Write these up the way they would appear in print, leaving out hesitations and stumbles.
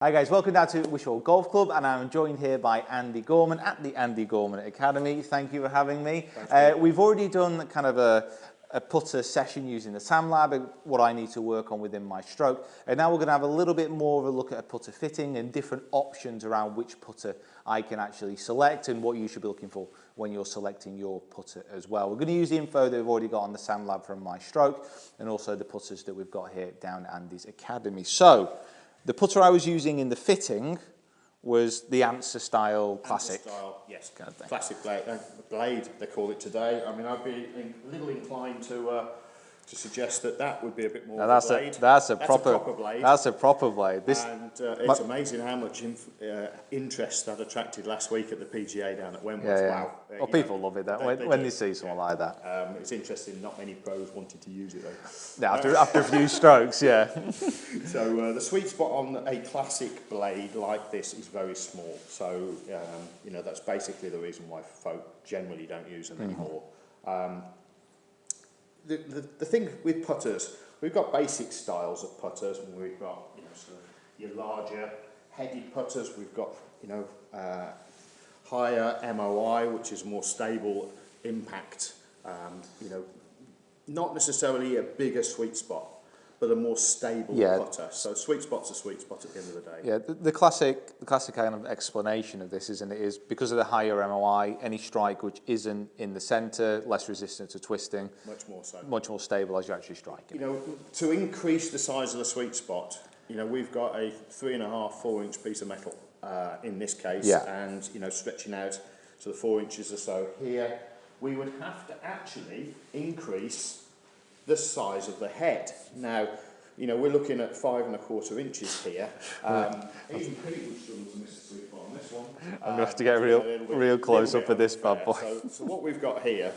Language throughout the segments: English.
Hi guys, welcome down to Wishall Golf Club, and I'm joined here by Andy Gorman at the Andy Gorman Academy. Thank you for having me. We've already done kind of a putter session using the Sam Lab and what I need to work on within my stroke. And now we're going to have a little bit more of a look at a putter fitting and different options around which putter I can actually select and what you should be looking for when you're selecting your putter as well. We're going to use the info that we've already got on the Sam Lab from my stroke and also the putters that we've got here down at Andy's Academy. So, the putter I was using in the fitting was the Answer style classic. Answer style, yes, kind of thing. Classic blade, they call it today. I mean, I'd be a little inclined to suggest that would be a bit more of a blade. That's a proper blade. That's a proper blade. And it's amazing how much interest that attracted last week at the PGA down at Wentworth. Yeah. Wow. Well, people love it when they see someone like that. It's interesting, not many pros wanted to use it though. Yeah, after a few strokes, yeah. So the sweet spot on a classic blade like this is very small. So, you know, that's basically the reason why folk generally don't use them anymore. The thing with putters, we've got basic styles of putters, and we've got, you know, sort of your larger headed putters. We've got, you know, higher MOI, which is more stable impact. You know, not necessarily a bigger sweet spot, but a more stable putter. So sweet spot's a sweet spot at the end of the day. Yeah, the classic kind of explanation of this, isn't it, is because of the higher MOI, any strike which isn't in the centre, less resistant to twisting. Much more so. Much more stable as you actually strike it. You know, to increase the size of the sweet spot, you know, we've got a 3.5, 4 inch piece of metal in this case, and, you know, stretching out to the 4 inches or so here, we would have to actually increase the size of the head. Now, you know, we're looking at 5.25 inches here. Even Pete would struggle to miss the sweet spot on this one. I'm going to have to get real close up of this bad boy. So what we've got here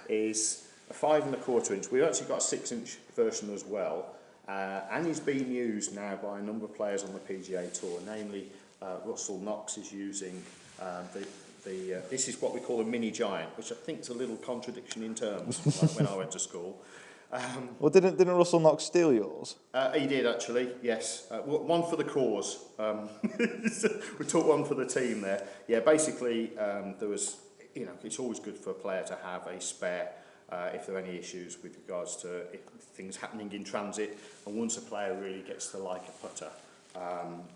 is a 5.25 inch. We've actually got a 6 inch version as well. And it's being used now by a number of players on the PGA Tour, namely Russell Knox is using this is what we call a mini giant, which I think is a little contradiction in terms, like when I went to school. Well, didn't Russell Knox steal yours? He did actually, yes. One for the cause. We took one for the team there. Yeah, basically there was, you know, it's always good for a player to have a spare if there are any issues with regards to things happening in transit. And once a player really gets to like a putter,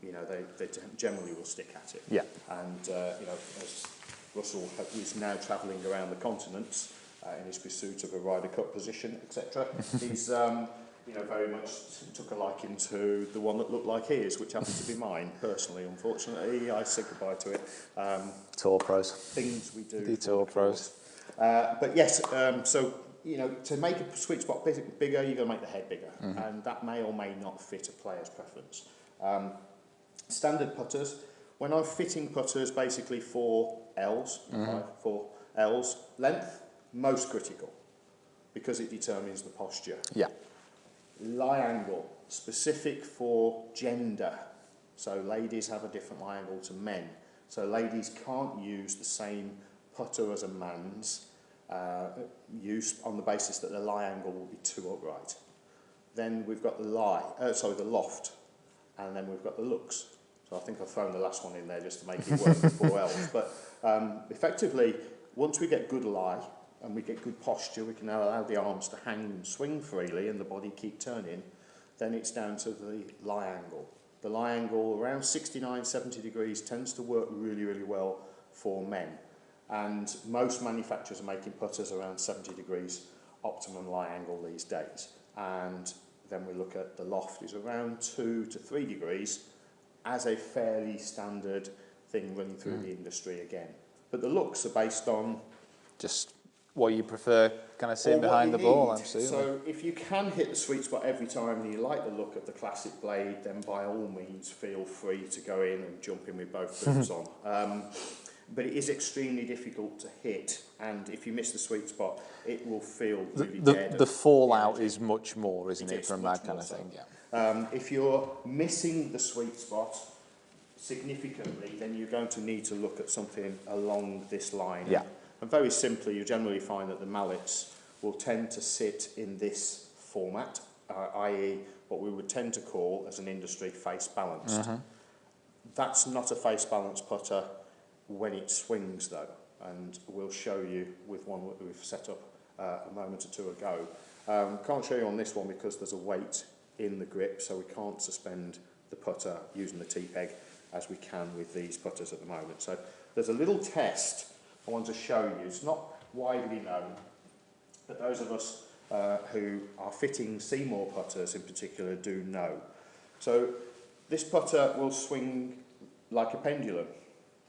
you know, they generally will stick at it. Yeah. And you know, as Russell is now travelling around the continents in his pursuit of a Ryder Cup position, etc., he's you know, very much took a liking to the one that looked like his, which happened to be mine personally. Unfortunately, I said goodbye to it. Tour pros. Things we do. The tour pros. But yes, so, you know, to make a sweet spot bigger, you've got to make the head bigger, and that may or may not fit a player's preference. Standard putters, when I'm fitting putters, basically 4 Ls, 4 Ls, length, most critical, because it determines the posture. Yeah. Lie angle, specific for gender. So ladies have a different lie angle to men. So ladies can't use the same putter as a man's use on the basis that the lie angle will be too upright. Then we've got the loft, and then we've got the looks. So I think I've thrown the last one in there just to make it work with 4 Ls. But effectively, once we get good lie and we get good posture, we can now allow the arms to hang and swing freely and the body keep turning, then it's down to the lie angle. The lie angle around 69, 70 degrees tends to work really, really well for men. And most manufacturers are making putters around 70 degrees optimum lie angle these days. And then we look at the loft is around 2 to 3 degrees as a fairly standard thing running through the industry again. But the looks are based on just what you prefer, kind of sitting behind the ball, absolutely. So if you can hit the sweet spot every time and you like the look of the classic blade, then by all means feel free to go in and jump in with both boots on. But it is extremely difficult to hit, and if you miss the sweet spot, it will feel really dead. The fallout is much more, isn't it, from that kind of thing? Yeah. If you're missing the sweet spot significantly, then you're going to need to look at something along this line. Yeah. And very simply, you generally find that the mallets will tend to sit in this format, i.e. what we would tend to call as an industry face balanced. That's not a face balance putter when it swings though, and we'll show you with one that we've set up a moment or two ago. Can't show you on this one because there's a weight in the grip, so we can't suspend the putter using the T-peg as we can with these putters at the moment. So there's a little test I want to show you. It's not widely known, but those of us who are fitting Seymour putters in particular do know. So this putter will swing like a pendulum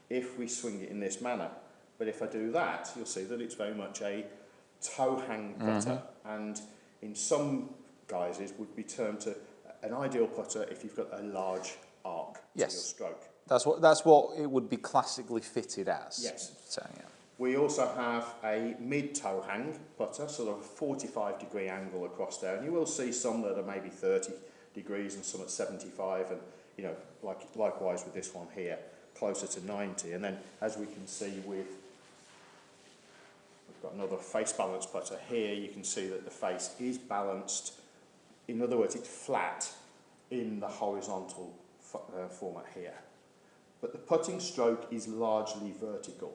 if we swing it in this manner. But if I do that, you'll see that it's very much a toe hang putter, and in some guises would be termed an ideal putter if you've got a large arc to your stroke. That's what it would be classically fitted as. Yes. So, yeah. We also have a mid-toe hang putter, sort of a 45-degree angle across there, and you will see some that are maybe 30 degrees and some at 75, and you know, likewise with this one here, closer to 90. And then, as we can see we've got another face balance putter here, you can see that the face is balanced. In other words, it's flat in the horizontal format here. But the putting stroke is largely vertical.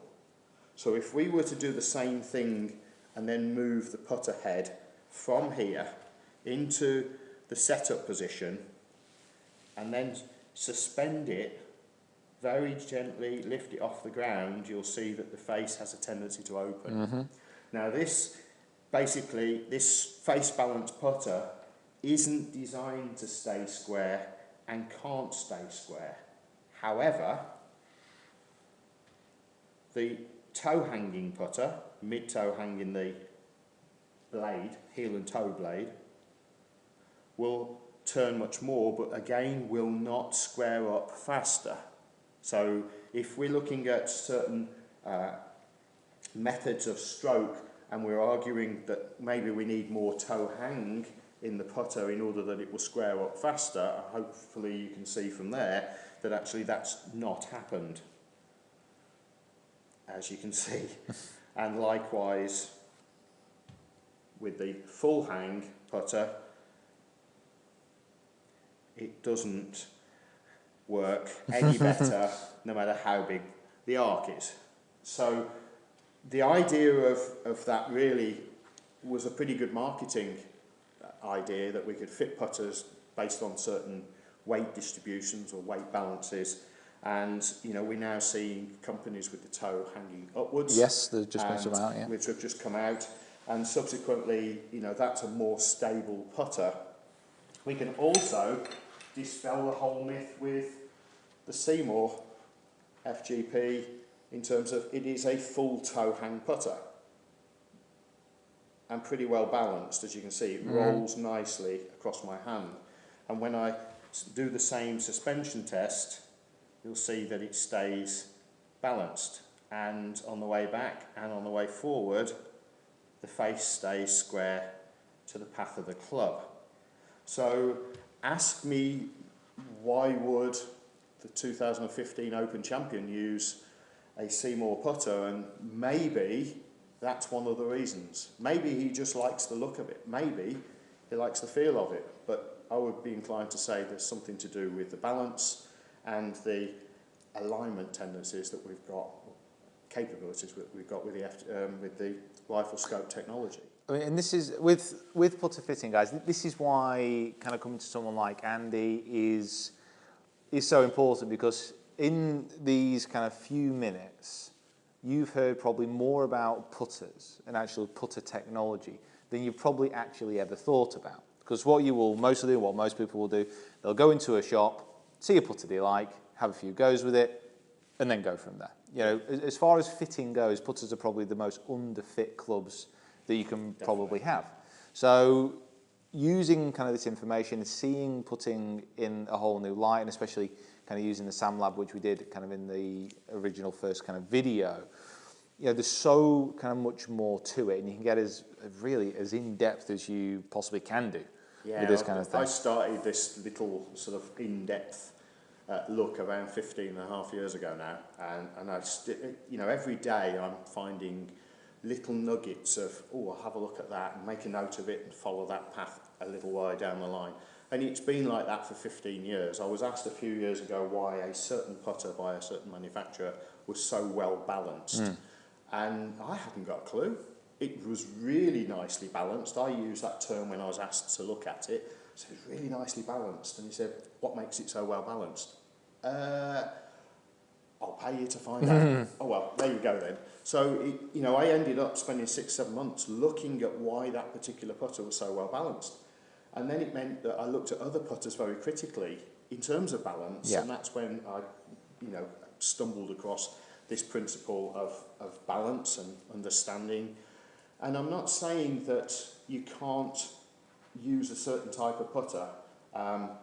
So if we were to do the same thing and then move the putter head from here into the setup position and then suspend it, very gently lift it off the ground, you'll see that the face has a tendency to open. Now this face balance putter isn't designed to stay square and can't stay square. However, the toe hanging putter, mid toe hanging the blade, heel and toe blade, will turn much more, but again will not square up faster. So if we're looking at certain methods of stroke and we're arguing that maybe we need more toe hang in the putter in order that it will square up faster, hopefully you can see from there that actually that's not happened, as you can see. And likewise with the full hang putter, it doesn't work any better no matter how big the arc is. So the idea of that really was a pretty good marketing idea, that we could fit putters based on certain weight distributions or weight balances, and you know, we're now seeing companies with the toe hanging upwards. Yes, they've just come out, yeah. Which have just come out, and subsequently, you know, that's a more stable putter. We can also dispel the whole myth with the Seymour FGP in terms of it is a full toe hang putter and pretty well balanced. As you can see, it rolls nicely across my hand, and when I do the same suspension test, you'll see that it stays balanced, and on the way back and on the way forward the face stays square to the path of the club. So ask me, why would the 2015 Open champion use a Seymour putter? And maybe that's one of the reasons. Maybe he just likes the look of it. Maybe he likes the feel of it. But I would be inclined to say there's something to do with the balance and the alignment tendencies that we've got, capabilities that we've got with the rifle scope technology. I mean, and this is, with putter fitting, guys, this is why kind of coming to someone like Andy is so important, because in these kind of few minutes, you've heard probably more about putters and actual putter technology than you've probably actually ever thought about. Because what you will mostly do, what most people will do, they'll go into a shop, see a putter they like, have a few goes with it, and then go from there. You know, as far as fitting goes, putters are probably the most underfit clubs that you can probably have. So using kind of this information, seeing putting in a whole new light, and especially kind of using the Sam Lab, which we did kind of in the original first kind of video, you know, there's so kind of much more to it, and you can get as really as in-depth as you possibly can do with this kind of thing. I started this little sort of in-depth look around 15 and a half years ago now, and I you know, every day I'm finding little nuggets of, oh, I'll have a look at that and make a note of it and follow that path a little way down the line. And it's been like that for 15 years. I was asked a few years ago why a certain putter by a certain manufacturer was so well balanced. And I haven't got a clue. It was really nicely balanced. I used that term when I was asked to look at it. So it's really nicely balanced. And he said, what makes it so well balanced? I'll pay you to find out. Oh, well, there you go then. So, you know, I ended up spending 6-7 months looking at why that particular putter was so well balanced. And then it meant that I looked at other putters very critically in terms of balance. And that's when I, you know, stumbled across this principle of balance and understanding. And I'm not saying that you can't use a certain type of putter.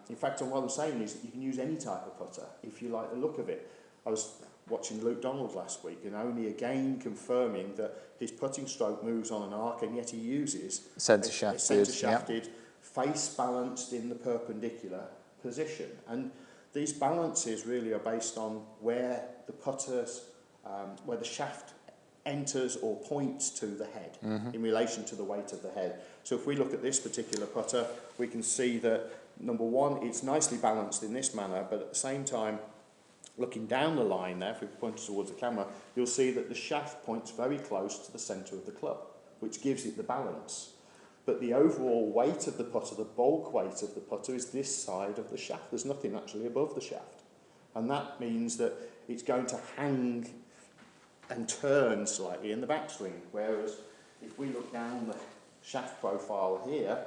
In fact, what I'm saying is that you can use any type of putter if you like the look of it. I was watching Luke Donald last week and only again confirming that his putting stroke moves on an arc and yet he uses centre-shafted, face balanced in the perpendicular position. And these balances really are based on where the putters, where the shaft enters or points to the head in relation to the weight of the head. So if we look at this particular putter, we can see that, number one, it's nicely balanced in this manner, but at the same time, looking down the line there, if we point towards the camera, you'll see that the shaft points very close to the centre of the club, which gives it the balance. But the overall weight of the putter, the bulk weight of the putter, is this side of the shaft. There's nothing actually above the shaft. And that means that it's going to hang and turn slightly in the backswing. Whereas if we look down the shaft profile here,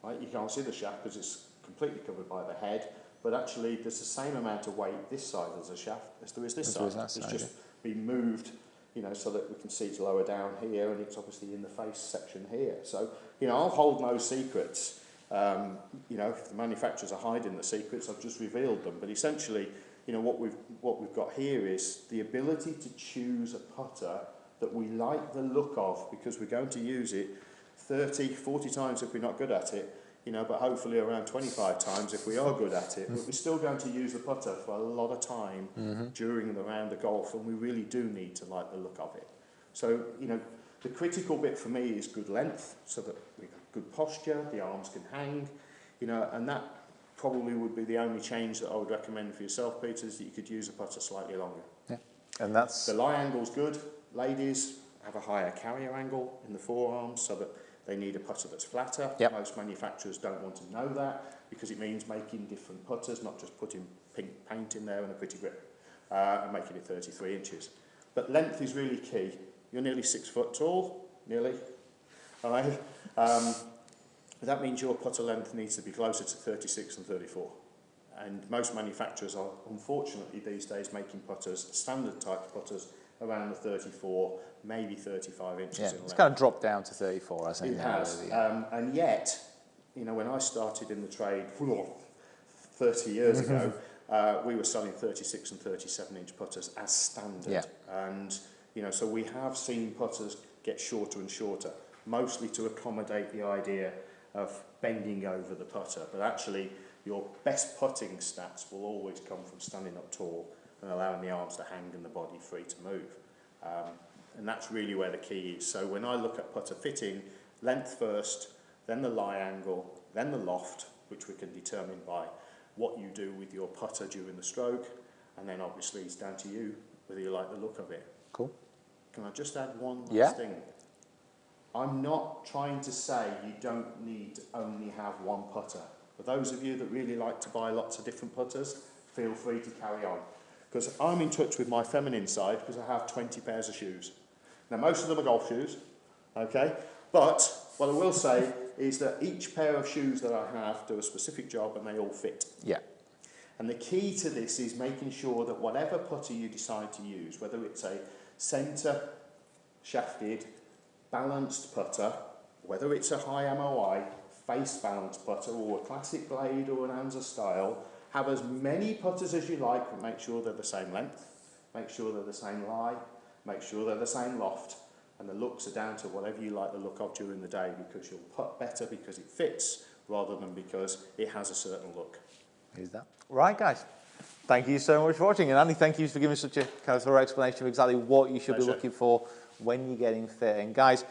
right, you can't see the shaft because it's completely covered by the head. But actually, there's the same amount of weight this side of the shaft as there is this side. It's just been moved, you know, so that we can see it's lower down here, and it's obviously in the face section here. So, you know, I'll hold no secrets. You know, if the manufacturers are hiding the secrets, I've just revealed them. But essentially, you know, what we've got here is the ability to choose a putter that we like the look of, because we're going to use it 30, 40 times if we're not good at it. You know, but hopefully around 25 times if we are good at it. But we're still going to use the putter for a lot of time during the round of golf, and we really do need to like the look of it. So, you know, the critical bit for me is good length, so that we've got good posture, the arms can hang, you know, and that probably would be the only change that I would recommend for yourself, Peter, is that you could use a putter slightly longer. Yeah, and that's... The lie angle's good. Ladies have a higher carrier angle in the forearms, so that they need a putter that's flatter. Most manufacturers don't want to know that because it means making different putters, not just putting pink paint in there and a pretty grip and making it 33 inches. But length is really key. You're nearly 6 foot tall, nearly. All right. That means your putter length needs to be closer to 36 and 34. And most manufacturers are, unfortunately, these days making putters, standard type putters, around the 34, maybe 35 inches in length. It's kind of dropped down to 34, I think. It has. And yet, you know, when I started in the trade 30 years ago, we were selling 36 and 37 inch putters as standard. And, you know, so we have seen putters get shorter and shorter, mostly to accommodate the idea of bending over the putter. But actually, your best putting stats will always come from standing up tall and allowing the arms to hang and the body free to move. And that's really where the key is. So when I look at putter fitting, length first, then the lie angle, then the loft, which we can determine by what you do with your putter during the stroke, and then obviously it's down to you whether you like the look of it. Cool. Can I just add one last thing? I'm not trying to say you don't need to only have one putter. For those of you that really like to buy lots of different putters, feel free to carry on. Because I'm in touch with my feminine side because I have 20 pairs of shoes. Now, most of them are golf shoes, okay? But what I will say is that each pair of shoes that I have do a specific job and they all fit. Yeah. And the key to this is making sure that whatever putter you decide to use, whether it's a centre shafted, balanced putter, whether it's a high MOI, face balanced putter, or a classic blade or an Anza style, have as many putters as you like, but make sure they're the same length, make sure they're the same lie, make sure they're the same loft, and the looks are down to whatever you like the look of during the day, because you'll putt better because it fits rather than because it has a certain look. Here's that. Right, guys. Thank you so much for watching. And Andy, thank you for giving such a kind of thorough explanation of exactly what you should be looking for when you're getting fit. And guys,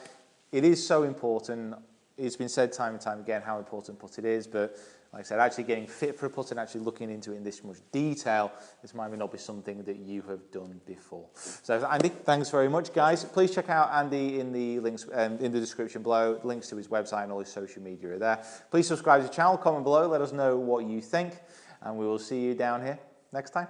it is so important. It's been said time and time again how important putt it is, but like I said, actually getting fit for a putt and actually looking into it in this much detail, this might not be something that you have done before. So Andy, thanks very much, guys. Please check out Andy in the links in the description below. Links to his website and all his social media are there. Please subscribe to the channel, comment below, let us know what you think, and we will see you down here next time.